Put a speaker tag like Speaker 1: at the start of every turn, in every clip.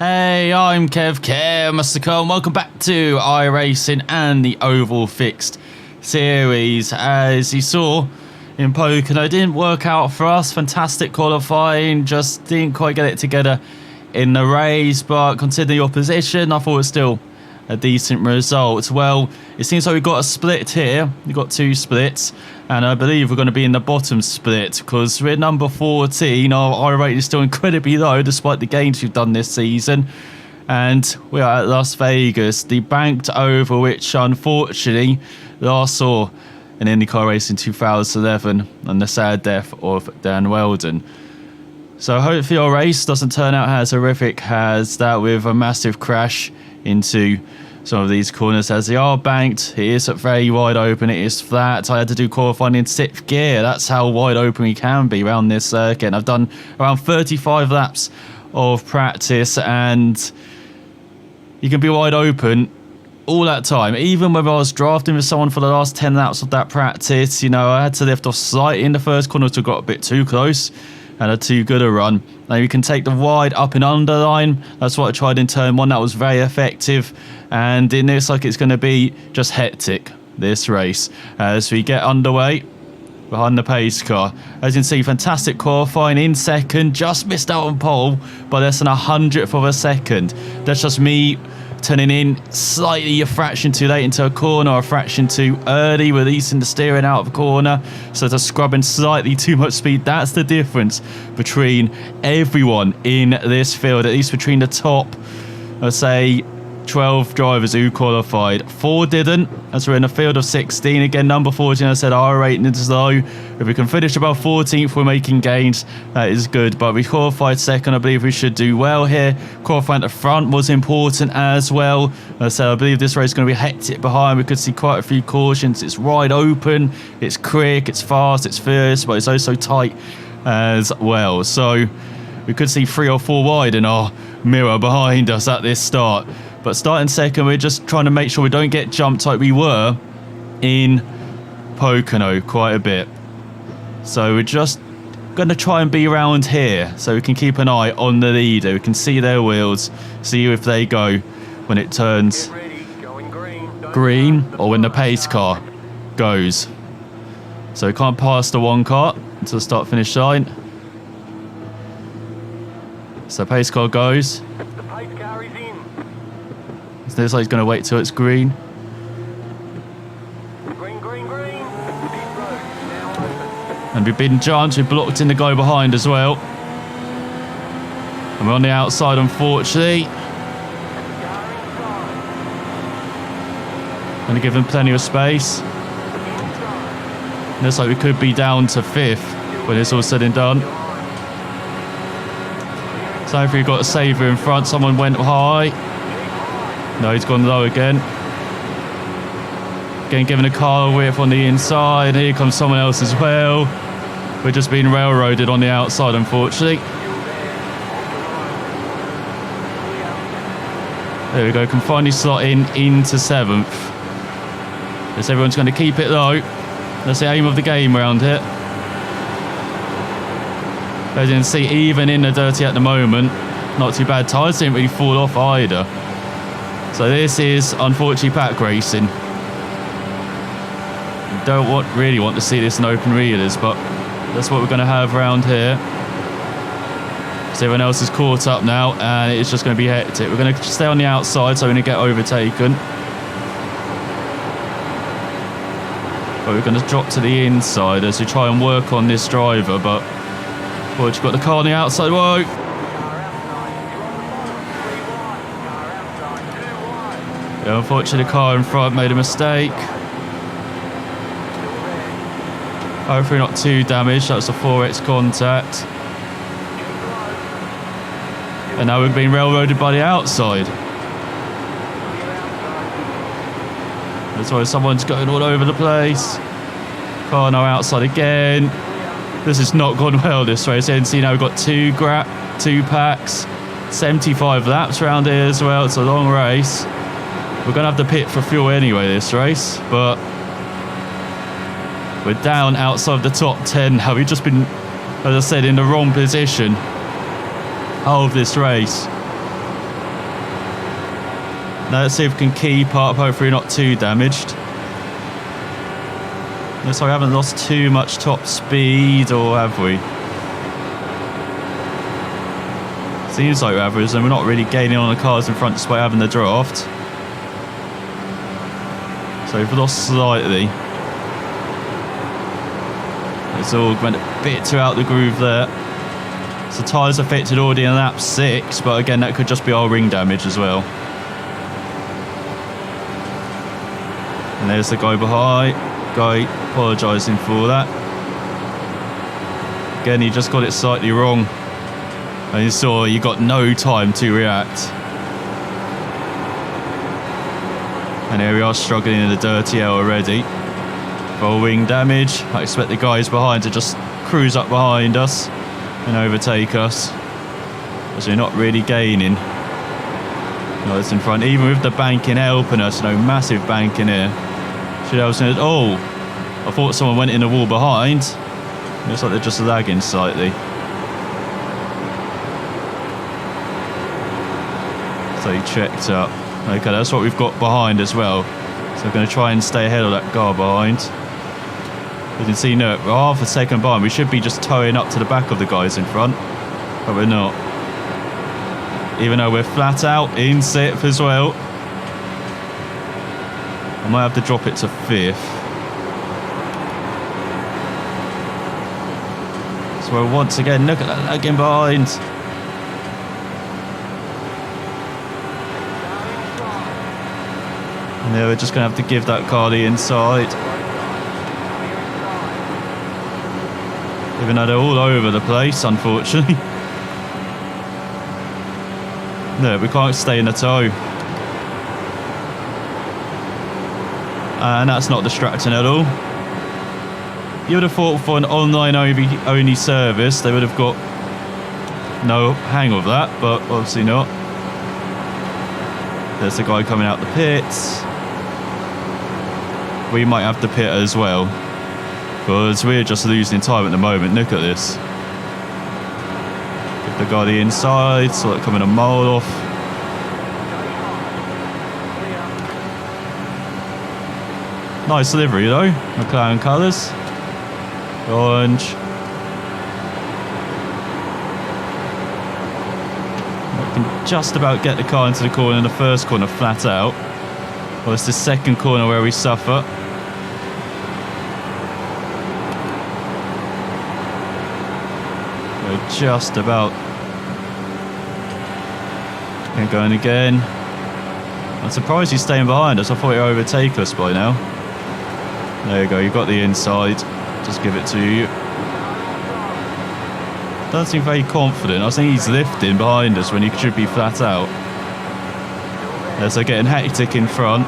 Speaker 1: Hey, I'm Kev, Mr. Cole, and welcome back to iRacing and the Oval Fixed Series. As you saw in Pocono, didn't work out for us. Fantastic qualifying, just didn't quite get it together in the race, but considering the opposition, I thought it was still a decent result. Well, it seems like we've got a split here. We've got two splits, and I believe we're going to be in the bottom split because we're number 14. Our rate is still incredibly low despite the gains we've done this season. And we are at Las Vegas, the banked oval, which unfortunately last saw an IndyCar race in 2011 and the sad death of Dan Weldon. So hopefully our race doesn't turn out as horrific as that, with a massive crash into some of these corners, as they are banked. It is very wide open, it is flat. I had to do qualifying in 6th gear. That's how wide open we can be around this circuit. And I've done around 35 laps of practice, and you can be wide open all that time. Even when I was drafting with someone for the last 10 laps of that practice, you know, I had to lift off slightly in the first corner to got a bit too close and a too good a run. Now you can take the wide up and under line. That's what I tried in turn 1. That was very effective. And it looks like it's going to be just hectic, this race, as we get underway behind the pace car. As you can see, fantastic qualifying in second. Just missed out on pole by less than 100th of a second. That's just me turning in slightly a fraction too late into a corner, or a fraction too early, releasing the steering out of a corner, so just scrubbing slightly too much speed. That's the difference between everyone in this field, at least between the top, let's say, 12 drivers who qualified. 4 didn't, as we're in a field of 16. Again, number 14, I said our rating is low. If we can finish above 14th, we're making gains. That is good, but we qualified second. I believe we should do well here. Qualifying at the front was important as well. So I believe this race is going to be hectic behind. We could see quite a few cautions. It's wide open, it's quick, it's fast, it's fierce, but it's also tight as well. So we could see 3 or 4 wide in our mirror behind us at this start. But starting second, we're just trying to make sure we don't get jumped like we were in Pocono quite a bit. So we're just going to try and be around here so we can keep an eye on the leader. We can see their wheels, see if they go when it turns green or when the pace car goes. So we can't pass the one car until the start-finish line. So pace car goes. It looks like he's going to wait till it's green. And we've been jumped, we've blocked in the guy behind as well. And we're on the outside, unfortunately. Going to give him plenty of space. Looks like we could be down to 5th when it's all said and done. So hopefully we've got a saver in front. Someone went high. No, he's gone low again. Again, giving a car a whip on the inside. Here comes someone else as well. We're just being railroaded on the outside, unfortunately. There we go. Can finally slot in into 7th. Guess everyone's going to keep it low. That's the aim of the game around here. As you can see, even in the dirty at the moment, not too bad. Tyres didn't really fall off either. So this is unfortunately pack racing. Don't really want to see this in open readers, but that's what we're going to have around here. So everyone else is caught up now, and it's just going to be hectic. We're going to stay on the outside so we're going to get overtaken. But we're going to drop to the inside as we try and work on this driver, but we've got the car on the outside. Whoa! Yeah, unfortunately, the car in front made a mistake. Hopefully not too damaged. That was a 4X contact. And now we're being railroaded by the outside. That's why someone's going all over the place. Car now outside again. This has not gone well this race. You can see now we've got 2 packs, 75 laps around here as well. It's a long race. We're going to have to pit for fuel anyway this race, but we're down outside the top 10. Have we just been, as I said, in the wrong position of this race? Now let's see if we can keep up. Hopefully not too damaged. Looks like we haven't lost too much top speed, or have we? Seems like we have, and we're not really gaining on the cars in front despite having the draft. So we've lost slightly. It's all went a bit too out the groove there. So tyres affected already in lap 6, but again that could just be our ring damage as well. And there's the guy behind. Guy apologising for that. Again, he just got it slightly wrong. And you saw you got no time to react. And here we are struggling in the dirty air already. For wing damage. I expect the guys behind to just cruise up behind us and overtake us. As we're not really gaining. No, it's in front. Even with the banking helping us, no massive banking here. Should have said, oh, I thought someone went in the wall behind. Looks like they're just lagging slightly. So he checked up. Okay, that's what we've got behind as well. So we're going to try and stay ahead of that car behind. You can see, no, we're half a second behind. We should be just towing up to the back of the guys in front. But we're not. Even though we're flat out in 6th as well. I might have to drop it to 5th. So once again, look at that lagging behind. And yeah, we're just going to have to give that car the inside. Even though they're all over the place, unfortunately. No, we can't stay in the tow. And that's not distracting at all. You would have thought for an online only service they would have got no hang of that, but obviously not. There's a guy coming out the pits. We might have to pit as well, because we're just losing time at the moment. Look at this. Get the guy the inside, saw it coming a mile off. Nice delivery though, McLaren colours. Orange. I can just about get the car into the corner in the first corner flat out. Well, it's the second corner where we suffer. We're just about. And going again. I'm surprised he's staying behind us. I thought he'd overtake us by now. There you go, you've got the inside. Just give it to you. Doesn't seem very confident. I think he's lifting behind us when he should be flat out. Yeah, so getting hectic in front.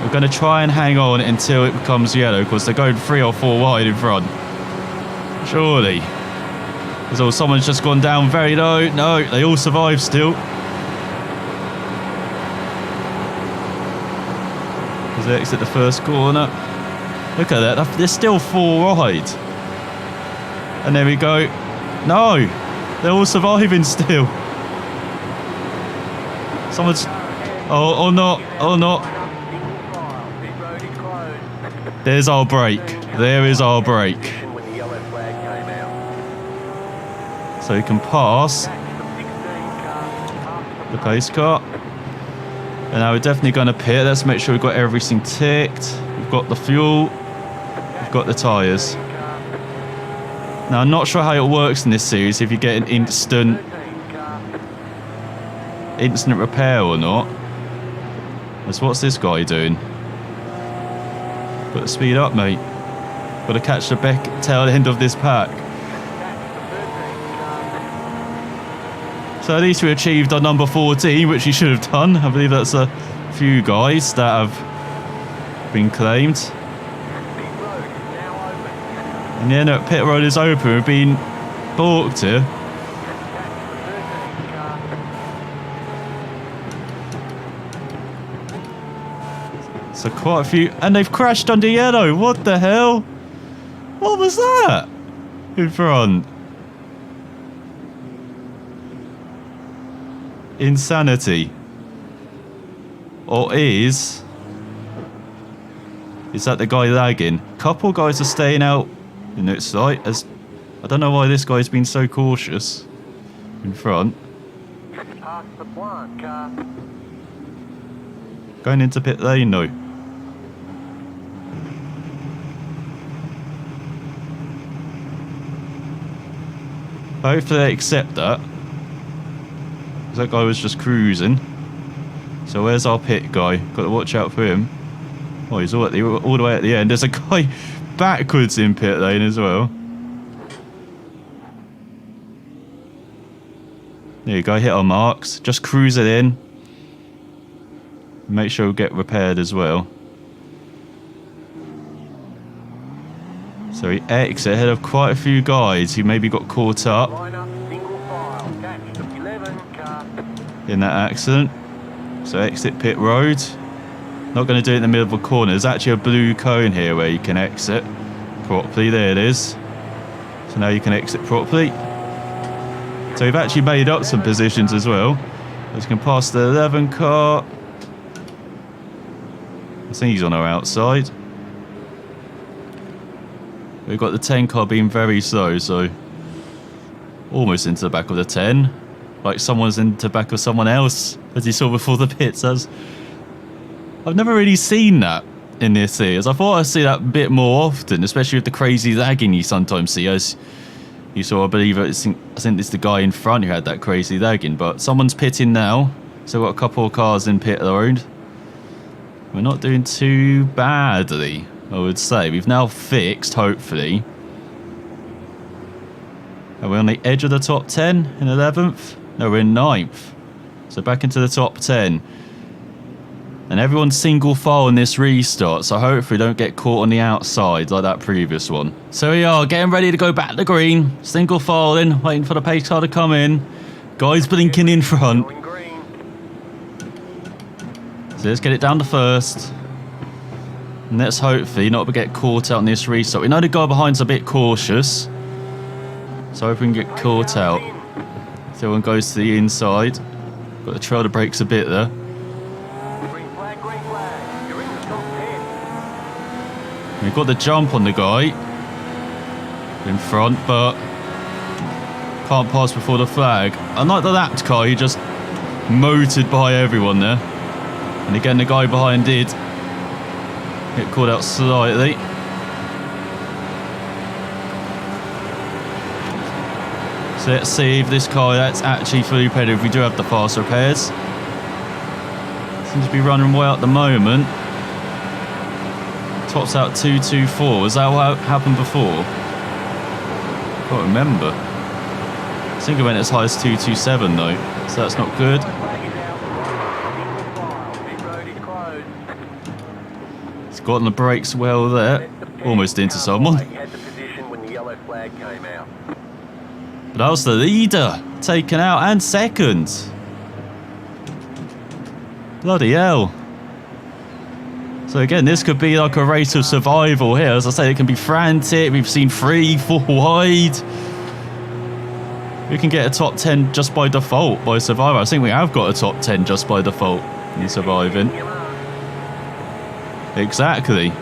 Speaker 1: We're going to try and hang on until it becomes yellow, because they're going 3 or 4 wide in front. Surely. Because someone's just gone down very low. No, they all survive still. As they exit the first corner. Look at that, they're still 4 wide. And there we go. No, they're all surviving still. Someone's... Oh, not. Oh, not. There's our break. There is our break. So you can pass the pace car. And now we're definitely going to pit. Let's make sure we've got everything ticked. We've got the fuel. We've got the tyres. Now, I'm not sure how it works in this series, if you get an instant repair or not. So what's this guy doing? Got to speed up, mate. Got to catch the tail end of this pack. So at least we achieved our number 14, which you should have done. I believe that's a few guys that have been claimed. And yeah, no, pit road is open. We've been balked here. So quite a few, and they've crashed under yellow. What the hell? What was that in front? insanity? Or is that the guy lagging? Couple guys are staying out in its light. As I don't know why this guy's been so cautious in front. Going into pit lane though. Hopefully they accept that. That guy was just cruising. So where's our pit guy? Got to watch out for him. Oh, he's all the way at the end. There's a guy backwards in pit lane as well. There you go, hit our marks. Just cruise it in. Make sure we get repaired as well. So he exits ahead of quite a few guys who maybe got caught up in that accident. So exit pit road. Not going to do it in the middle of a corner. There's actually a blue cone here where you can exit properly. There it is. So now you can exit properly. So we've actually made up some positions as well. As you can pass the 11 car. I think he's on our outside. We've got the 10 car being very slow, so almost into the back of the 10. Like someone's into the back of someone else, as you saw before the pits. I've never really seen that in this series. I thought I'd see that a bit more often, especially with the crazy lagging you sometimes see. As you saw, I think it's the guy in front who had that crazy lagging. But someone's pitting now, so we've got a couple of cars in pit road. We're not doing too badly, I would say. We've now fixed, hopefully. Are we on the edge of the top 10 in 11th? No, we're in 9th. So back into the top 10. And everyone's single file in this restart, so hopefully don't get caught on the outside like that previous one. So we are getting ready to go back to green. Single file in, waiting for the pace car to come in. Guys blinking in front. So let's get it down to first. And let's hopefully not get caught out in this restart. We know the guy behind's a bit cautious. So hope we can get caught out. So everyone goes to the inside. Got to trail the brakes a bit there. We've got the jump on the guy in front, but can't pass before the flag. Unlike the lapped car, he just motored by everyone there. And again, the guy behind did get caught out slightly. So let's see if this car that's actually fully repaired, if we do have the fast repairs. Seems to be running well at the moment. Tops out 224. Was that what happened before? I can't remember. I think it went as high as 227 though, so that's not good. He's got on the brakes well there. Almost into someone. But that was the leader taken out and second. Bloody hell. So again, this could be like a race of survival here. As I say, it can be frantic. We've seen 3, 4 wide. We can get a top 10 just by default by survivor. I think we have got a top 10 just by default in surviving. Exactly.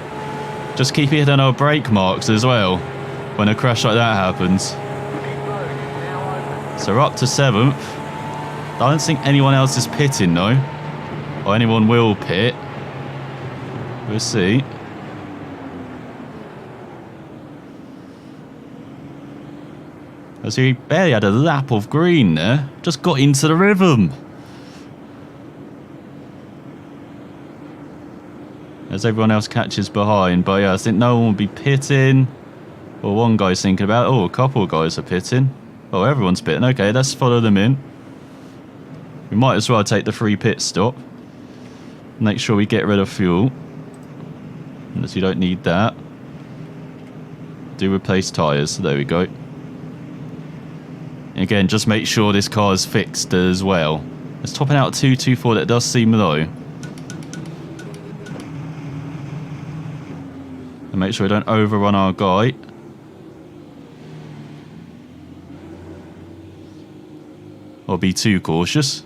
Speaker 1: Just keep hitting our brake marks as well when a crash like that happens. So we're up to 7th. I don't think anyone else is pitting though. Or anyone will pit. We'll see. As he barely had a lap of green there. Just got into the rhythm. As everyone else catches behind. But yeah, I think no one will be pitting. Or one guy's thinking about it. Oh, a couple of guys are pitting. Oh, everyone's pitting. Okay, let's follow them in. We might as well take the free pit stop. Make sure we get rid of fuel. Unless you don't need that. Do replace tyres. There we go. Again, just make sure this car is fixed as well. It's topping out at 224. That does seem low. And make sure we don't overrun our guy. Or be too cautious.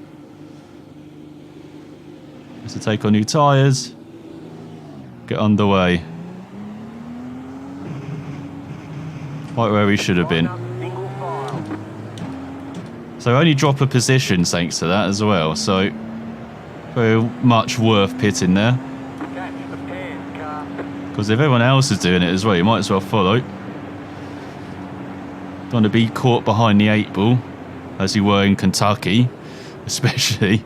Speaker 1: So take on new tyres. Get underway. Right where we should have been. So only drop a position thanks to that as well. So very much worth pitting there. Because if everyone else is doing it as well, you might as well follow. Don't want to be caught behind the 8 ball, as you were in Kentucky, especially.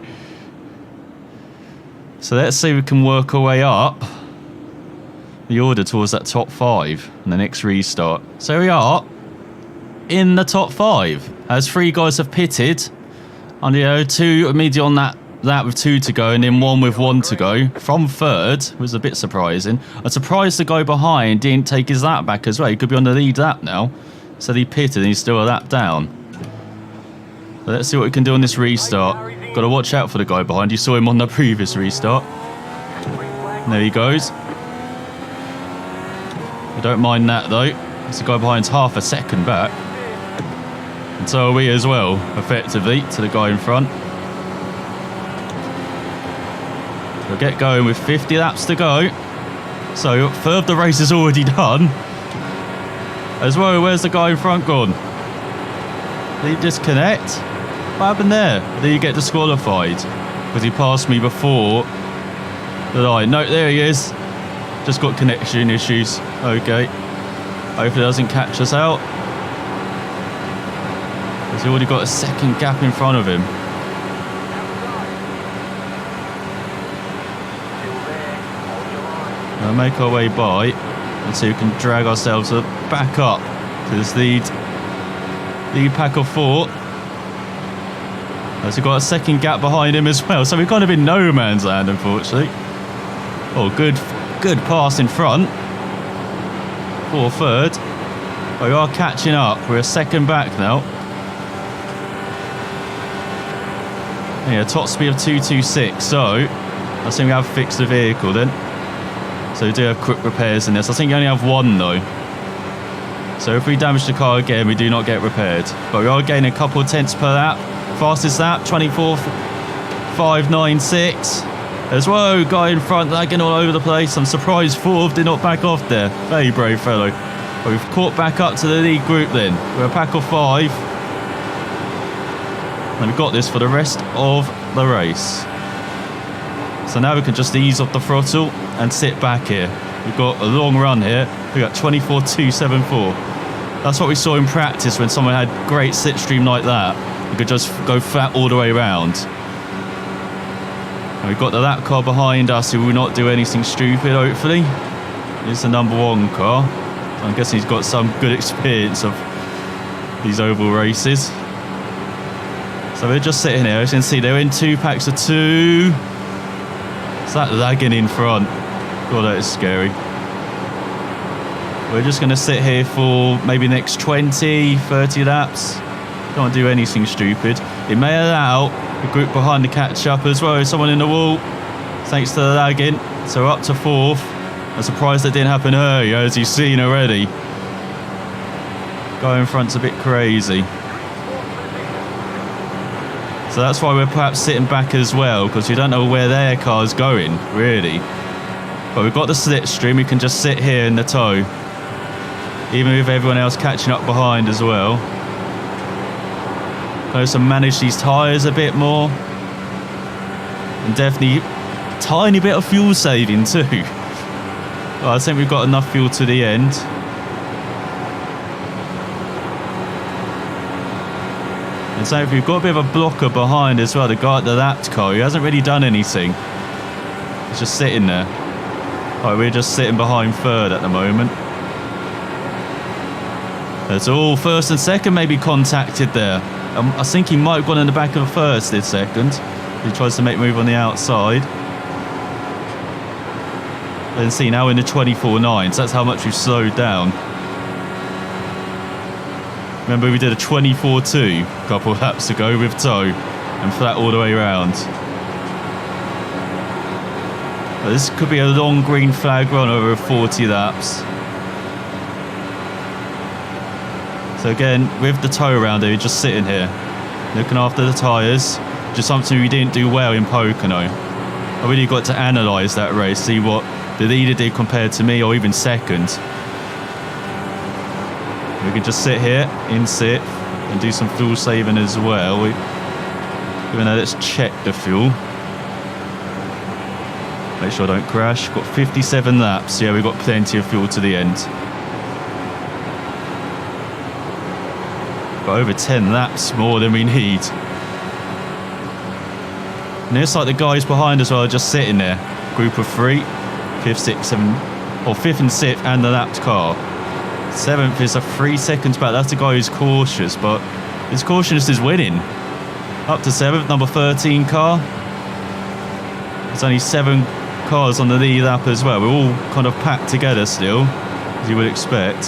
Speaker 1: So let's see if we can work our way up the order towards that top 5 in the next restart. So here we are in the top 5 as 3 guys have pitted, and 2 immediately on that with 2 to go, and then 1 with 1 to go from 3rd. Was a bit surprising. I'm surprised the guy behind didn't take his lap back as well. He could be on the lead lap now. So he pitted and he's still a lap down. So let's see what we can do on this restart. Got to watch out for the guy behind. You saw him on the previous restart. And there he goes. I don't mind that though. The guy behind's half a second back. And so are we as well, effectively, to the guy in front. We'll get going with 50 laps to go. So, third of the race is already done. As well, where's the guy in front gone? Did he disconnect? What happened there? Did he get disqualified? Because he passed me before the line. No, there he is. Just got connection issues. Okay. Hopefully it doesn't catch us out. He's already got a second gap in front of him. We'll make our way by and see if we can drag ourselves back up to this lead pack of 4. As we've got a second gap behind him as well. So we're kind of in no man's land, unfortunately. Oh, good pass in front for 3rd. But we are catching up. We're a second back now. Yeah, top speed of 226. So I think we have fixed the vehicle then. So we do have quick repairs in this. I think you only have 1 though. So if we damage the car again, we do not get repaired. But we are gaining a couple of tenths per lap. Fastest lap, 24.596. As well, guy in front lagging all over the place. I'm surprised 4th did not back off there. Very brave fellow. But we've caught back up to the lead group then. We're a pack of 5. And we've got this for the rest of the race. So now we can just ease off the throttle and sit back here. We've got a long run here. We've got 24.274. That's what we saw in practice when someone had great slipstream like that. You could just go flat all the way around. And we've got the lap car behind us who will not do anything stupid, hopefully. It's the number 1 car. So I'm guessing he's got some good experience of these oval races. So we're just sitting here. As you can see, they're in 2 packs of 2. It's that lagging in front. God, that is scary. We're just going to sit here for maybe next 20, 30 laps. Can't do anything stupid. It may allow the group behind to catch up as well. There's someone in the wall, thanks to the lagging. So up to 4th. I'm surprised that didn't happen earlier, as you've seen already. Guy in front's a bit crazy. So that's why we're perhaps sitting back as well, because we don't know where their car's going, really. But we've got the slipstream, we can just sit here in the tow. Even with everyone else catching up behind as well. Also manage these tyres a bit more. And definitely a tiny bit of fuel saving too. Well, I think we've got enough fuel to the end. And so if we've got a bit of a blocker behind as well, the guy at the lap car, he hasn't really done anything. He's just sitting there. Right, we're just sitting behind 3rd at the moment. That's all. 1st and 2nd maybe contacted there. I think he might have gone in the back of the 1st this second. He tries to make a move on the outside. Then see, now in the 24.9, so that's how much we've slowed down. Remember, we did a 24.2 a couple of laps ago with tow and flat all the way around. But this could be a long green flag run over 40 laps. So again, with the tow around here, just sitting here, looking after the tyres, just something we didn't do well in Pocono. I really got to analyse that race, see what the leader did compared to me, or even second. We can just sit here in sixth and do some fuel saving as well. Even though, let's check the fuel. Make sure I don't crash. Got 57 laps. Yeah, we've got plenty of fuel to the end. Got over 10 laps more than we need. And it's like the guys behind us are just sitting there. Group of 3, 5th, 6th, 7th, or 5th and 6th, and the lapped car. 7th is a 3 seconds back. That's the guy who's cautious, but his cautiousness is winning. Up to 7th, number 13 car. There's only 7 cars on the lead lap as well. We're all kind of packed together still, as you would expect.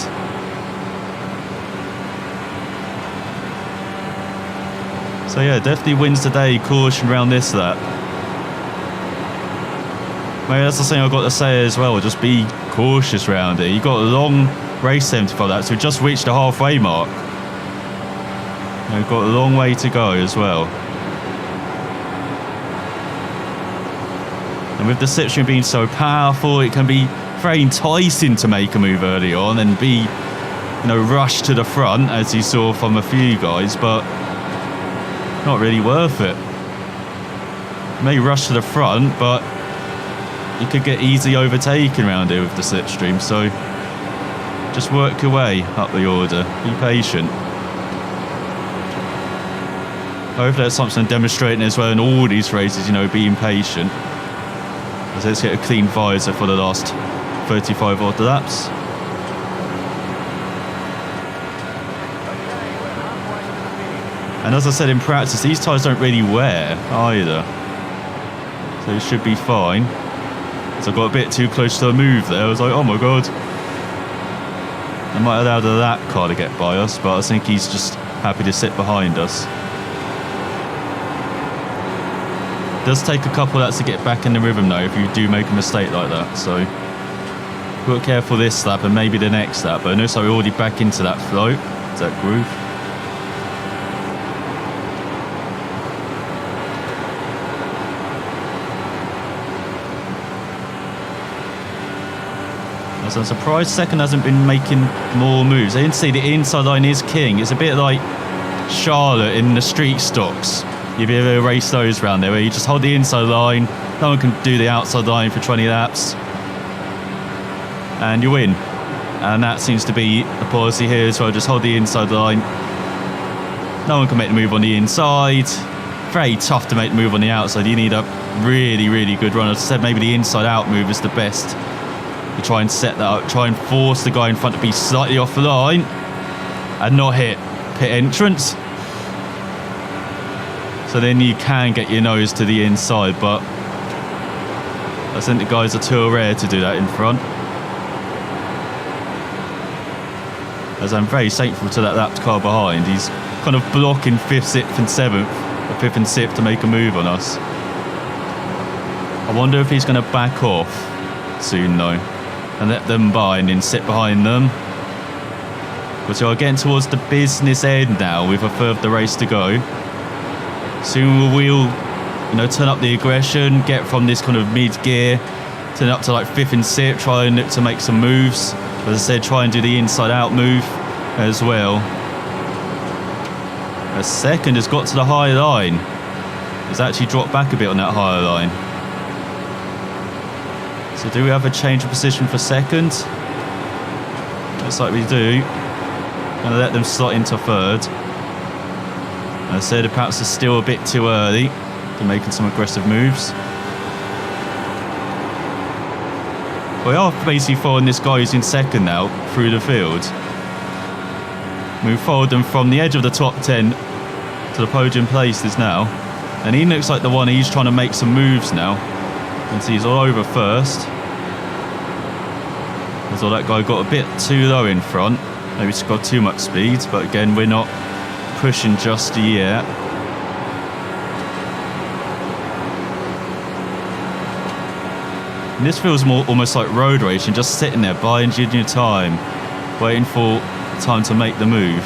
Speaker 1: So yeah, definitely wins today. Caution around this lap. Maybe that's the thing I've got to say as well. Just be cautious around it. You've got a long race 75 laps. We've just reached the halfway mark. We've got a long way to go as well. And with the slipstream being so powerful, it can be very enticing to make a move early on and be, you know, rush to the front, as you saw from a few guys, but not really worth it. You may rush to the front, but you could get easily overtaken around here with the slipstream, so just work your way up the order. Be patient. Hopefully that's something I'm demonstrating as well in all these races, you know, being patient. So let's get a clean visor for the last 35 odd laps. And as I said in practice, these tyres don't really wear either. So it should be fine. So I got a bit too close to the move there. I was like, oh my god. I might allow that car to get by us, but I think he's just happy to sit behind us. It does take a couple laps to get back in the rhythm though, if you do make a mistake like that. So be careful this lap and maybe the next lap. But I notice we're already back into that flow, that groove. So I'm surprised second hasn't been making more moves. I didn't see the inside line is king. It's a bit like Charlotte in the street stocks. You've ever raced those around there where you just hold the inside line, no one can do the outside line for 20 laps, and you win. And that seems to be the policy here as well. Just hold the inside line. No one can make the move on the inside. Very tough to make the move on the outside. You need a really, really good run. As I said, maybe the inside out move is the best. You try and set that up, try and force the guy in front to be slightly off the line and not hit pit entrance. So then you can get your nose to the inside, but I think the guys are too rare to do that in front. As I'm very thankful to that lapped car behind. He's kind of blocking 5th, 6th and 7th, or 5th and 6th to make a move on us. I wonder if he's going to back off soon though and let them by and then sit behind them. But we're getting towards the business end now with a third of the race to go. Soon we'll, you know, turn up the aggression, get from this kind of mid-gear, turn up to like 5th and 6th, try and look to make some moves. As I said, try and do the inside-out move as well. A second has got to the high line. It's actually dropped back a bit on that higher line. So do we have a change of position for second? Looks like we do. Gonna let them slot into third. As I said, perhaps it's still a bit too early for making some aggressive moves. We are basically following this guy who's in second now through the field. We've followed them from the edge of the top 10 to the podium places now. And he looks like the one he's trying to make some moves now. You can see he's all over first. As though that guy got a bit too low in front. Maybe he's got too much speed, but again, we're not pushing just yet. And this feels more almost like road racing, just sitting there, buying your time, waiting for time to make the move.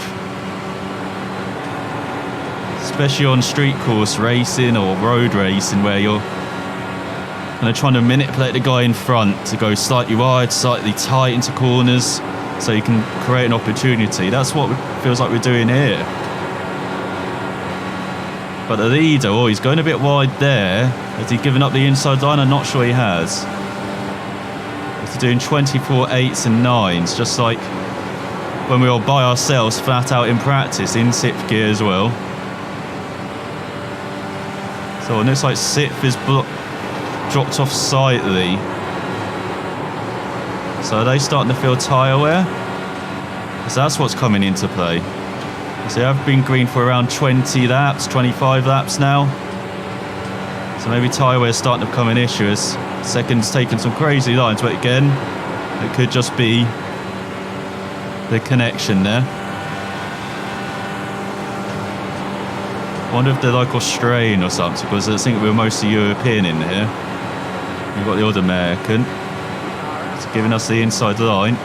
Speaker 1: Especially on street course racing or road racing where you're kind of trying to manipulate the guy in front to go slightly wide, slightly tight into corners, so you can create an opportunity. That's what it feels like we're doing here. But the leader, oh, he's going a bit wide there. Has he given up the inside line? I'm not sure he has. He's doing 24 8s and 9s, just like when we were by ourselves flat out in practice, in sixth gear as well. So it looks like sixth is dropped off slightly. So are they starting to feel tyre wear? Because that's what's coming into play. So I've been green for around 20 laps, 25 laps now. So maybe tyre wear is starting to become an issue as second's taking some crazy lines. But again, it could just be the connection there. I wonder if they're like Australian or something, because I think we're mostly European in here. We've got the odd American. It's giving us the inside line.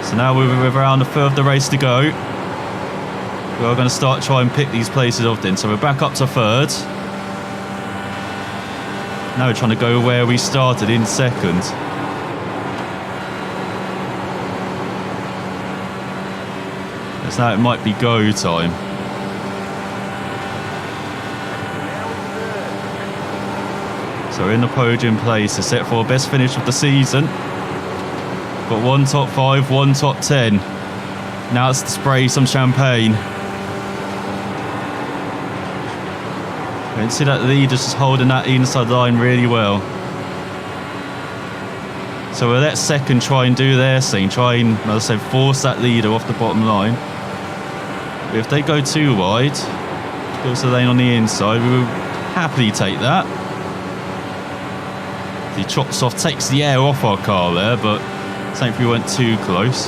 Speaker 1: So now we're around a third of the race to go. We're going to start trying to pick these places off then. So we're back up to third. Now we're trying to go where we started in second. So now it might be go time. So we're in the podium place to set for our best finish of the season. Got one top 5, one top 10. Now it's to spray some champagne. You can see that the leader's just holding that inside line really well. So we'll let second try and do their thing. Try and, as I said, force that leader off the bottom line. But if they go too wide, goes the lane on the inside, we will happily take that. He chops off, takes the air off our car there, but same if we went too close.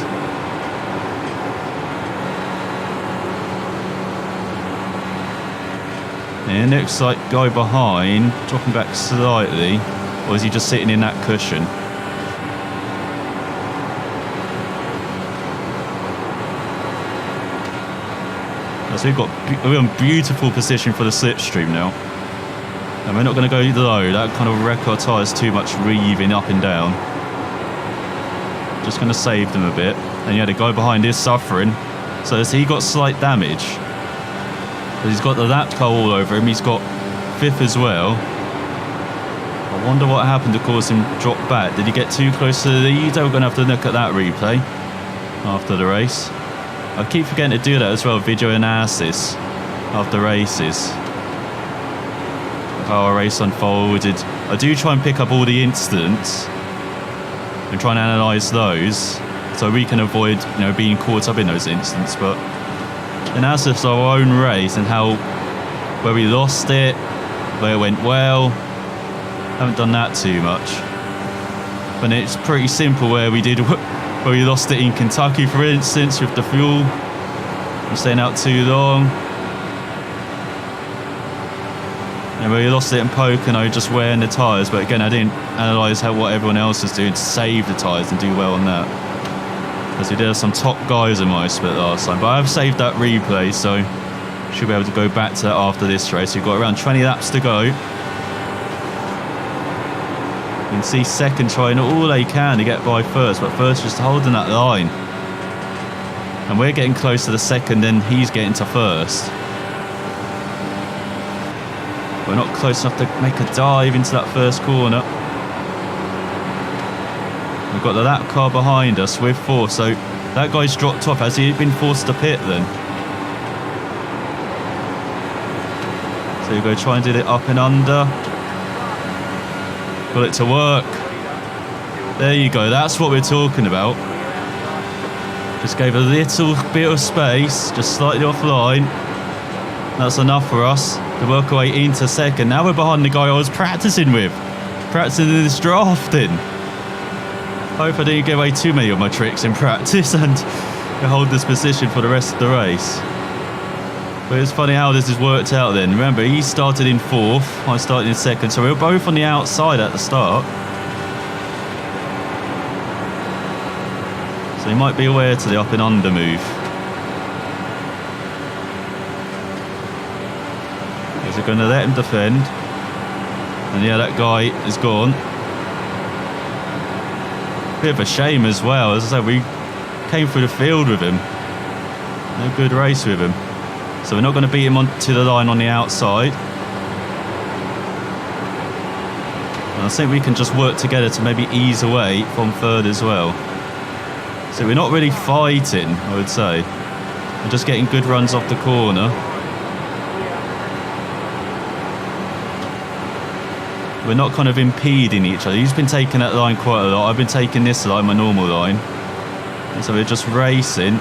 Speaker 1: And it looks like guy behind dropping back slightly, or is he just sitting in that cushion? So we're in beautiful position for the slipstream now. And we're not going to go low, that kind of wreck our tyres too much, reeving up and down. Just going to save them a bit. And yeah, the guy behind is suffering. So has he got slight damage? But he's got the lap car all over him, he's got fifth as well. I wonder what happened to cause him drop back. Did he get too close to the leader? We're going to have to look at that replay after the race. I keep forgetting to do that as well, video analysis after races. How our race unfolded. I do try and pick up all the incidents and try and analyse those so we can avoid, you know, being caught up in those incidents. But analysis of our own race and where we lost it, where it went well. Haven't done that too much. But it's pretty simple where we lost it in Kentucky, for instance, with the fuel. We're staying out too long. And we lost it in Pocono, just wearing the tyres. But again, I didn't analyse what everyone else was doing to save the tyres and do well on that. Because we did have some top guys in my split last time. But I have saved that replay, so should be able to go back to that after this race. We've got around 20 laps to go. You can see second trying all they can to get by first, but first just holding that line. And we're getting close to the second, and he's getting to first. We're not close enough to make a dive into that first corner. We've got the lap car behind us with four, so that guy's dropped off. Has he been forced to pit then? So you go try and do it up and under. Got it to work. There you go, that's what we're talking about. Just gave a little bit of space, just slightly offline. That's enough for us to work our way into second. Now we're behind the guy I was practicing with. Practicing this drafting. Hope I didn't give away too many of my tricks in practice and hold this position for the rest of the race. But it's funny how this has worked out then. Remember, he started in fourth, I started in second, so we were both on the outside at the start. So he might be aware to the up and under move. going to let him defend. And yeah, that guy is gone. Bit of a shame as well. As I said, we came through the field with him. No good race with him. So we're not going to beat him onto the line on the outside. And I think we can just work together to maybe ease away from third as well. So we're not really fighting, I would say. We're just getting good runs off the corner. We're not kind of impeding each other. He's been taking that line quite a lot. I've been taking this line, my normal line. And so we're just racing.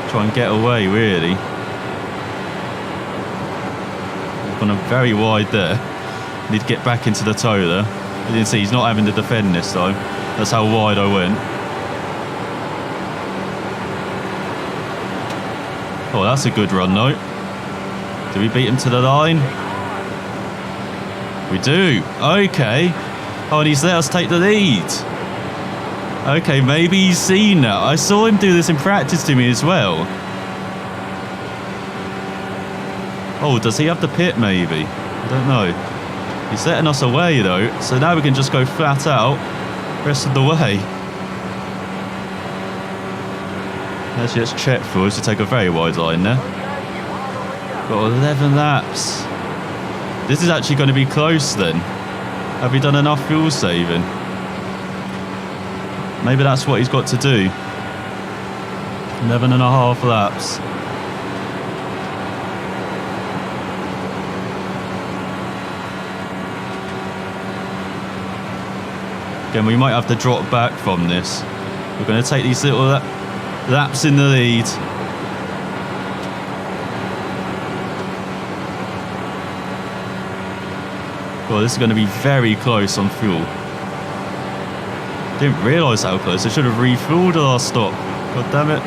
Speaker 1: Try and get away, really. We've gone very wide there. Need to get back into the toe there. You didn't see, he's not having to defend this time. That's how wide I went. Oh, that's a good run, though. Did we beat him to the line? We do. Okay. Oh, and he's let us take the lead. Okay, maybe he's seen that. I saw him do this in practice to me as well. Oh, does he have the pit, maybe? I don't know. He's letting us away, though. So now we can just go flat out rest of the way. Actually, let's check for us to take a very wide line there. Got 11 laps. This is actually going to be close then. Have we done enough fuel saving? Maybe that's what he's got to do. 11 and a half laps. Again, we might have to drop back from this. We're going to take these little laps in the lead. Well, this is going to be very close on fuel. Didn't realise how close. I should have refueled the last stop. God damn it.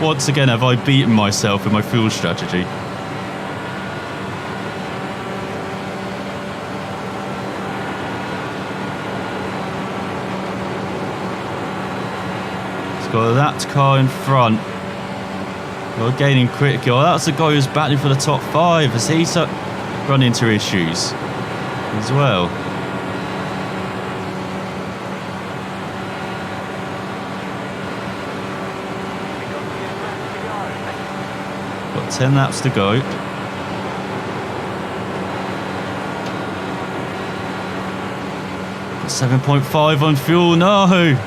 Speaker 1: Once again, have I beaten myself with my fuel strategy. It's got that car in front. We're gaining quickly. Oh, that's the guy who's battling for the top 5. Has he run into issues as well? Got 10 laps to go. Got 7.5 on fuel. No!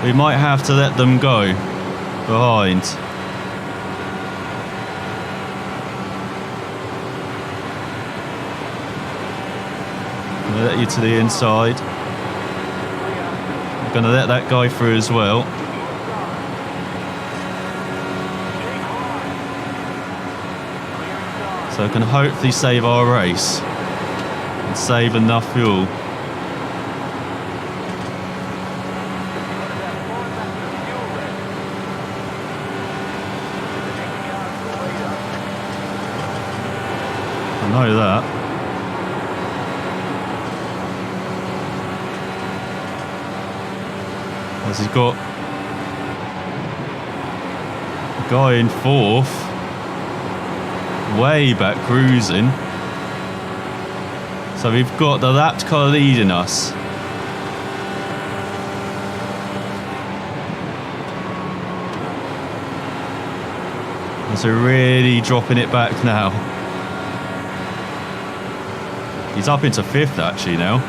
Speaker 1: We might have to let them go behind. I'm going to let you to the inside. I'm going to let that guy through as well. So I can hopefully save our race and save enough fuel. I know that. As he's got a guy in 4th, way back cruising. So we've got the lapped car leading us. And so really dropping it back now. He's up into 5th actually now.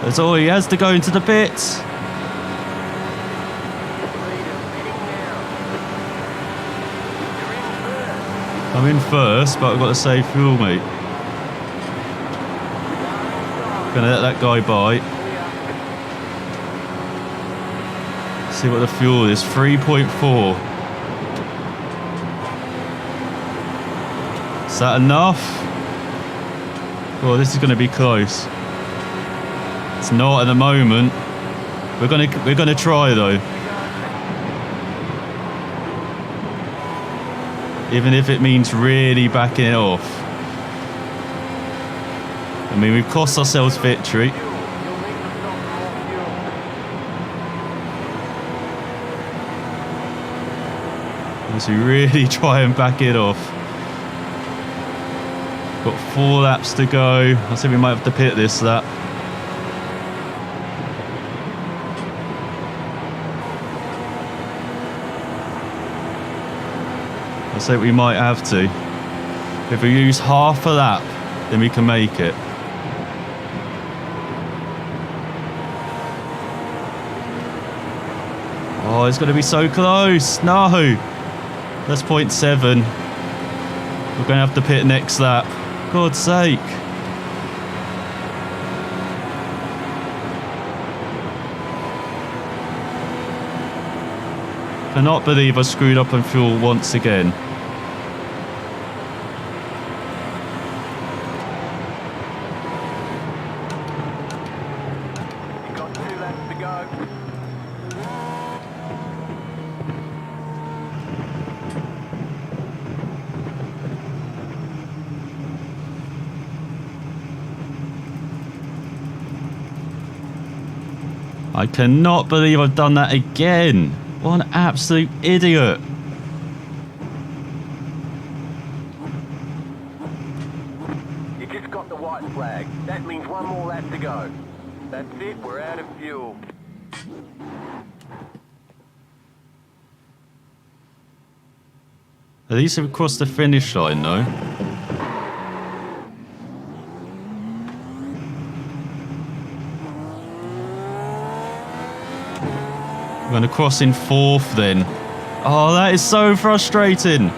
Speaker 1: That's all, he has to go into the pits. I'm in 1st, but I've got to save fuel, mate. Gonna let that guy by. See what the fuel is. 3.4. Is that enough? Well, this is going to be close. It's not at the moment. We're gonna try though. Even if it means really backing it off. I mean, we've cost ourselves victory. As we really try and back it off. Got 4 laps to go. I think we might have to pit this lap. I think we might have to. If we use half a lap, then we can make it. Oh, it's going to be so close. No. That's 0.7. We're going to have to pit next lap. God's sake. Cannot believe I screwed up on fuel once again.
Speaker 2: You've got 2 laps to go.
Speaker 1: I cannot believe I've done that again. What an absolute idiot.
Speaker 2: You just got the white flag. That means 1 more lap to go. That's it, we're out of fuel.
Speaker 1: At least we've crossed the finish line though. We're going to cross in 4th then. Oh, that is so frustrating.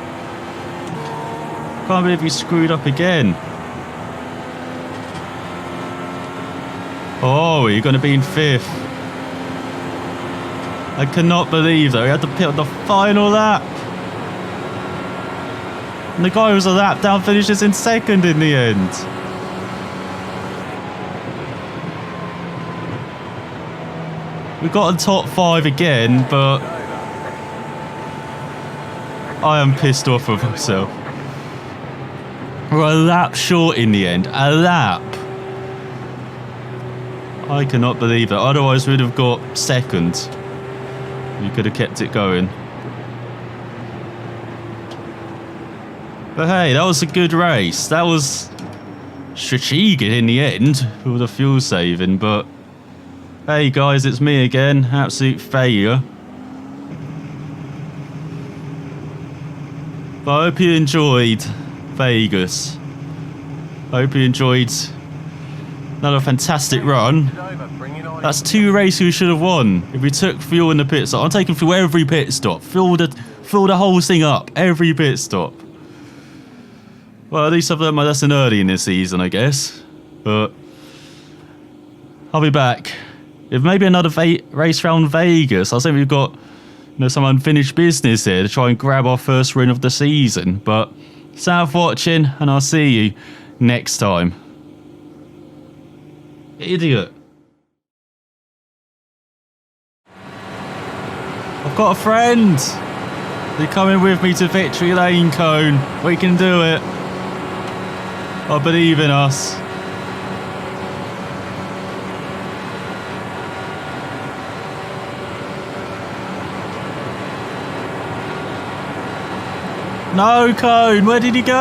Speaker 1: Can't believe we screwed up again. Oh, you're going to be in 5th. I cannot believe though, we had to pit on the final lap. And the guy who was a lap down finishes in 2nd in the end. We got a top 5 again, but I am pissed off with myself. We're a lap short in the end. A lap. I cannot believe that. Otherwise, we'd have got 2nd. We could have kept it going. But hey, that was a good race. That was strategic in the end with the fuel saving, but hey guys, it's me again. Absolute failure. But I hope you enjoyed Vegas. I hope you enjoyed another fantastic run. That's 2 races we should have won if we took fuel in the pit stop. I'm taking fuel every pit stop. Fill the whole thing up. Every pit stop. Well, at least I've learned my lesson early in this season, I guess. But I'll be back. If maybe another race round Vegas. I think we've got some unfinished business here to try and grab our first win of the season. But thanks for watching, and I'll see you next time. Idiot. I've got a friend. They're coming with me to Victory Lane Cone. We can do it. I believe in us. No, Cone, where did he go?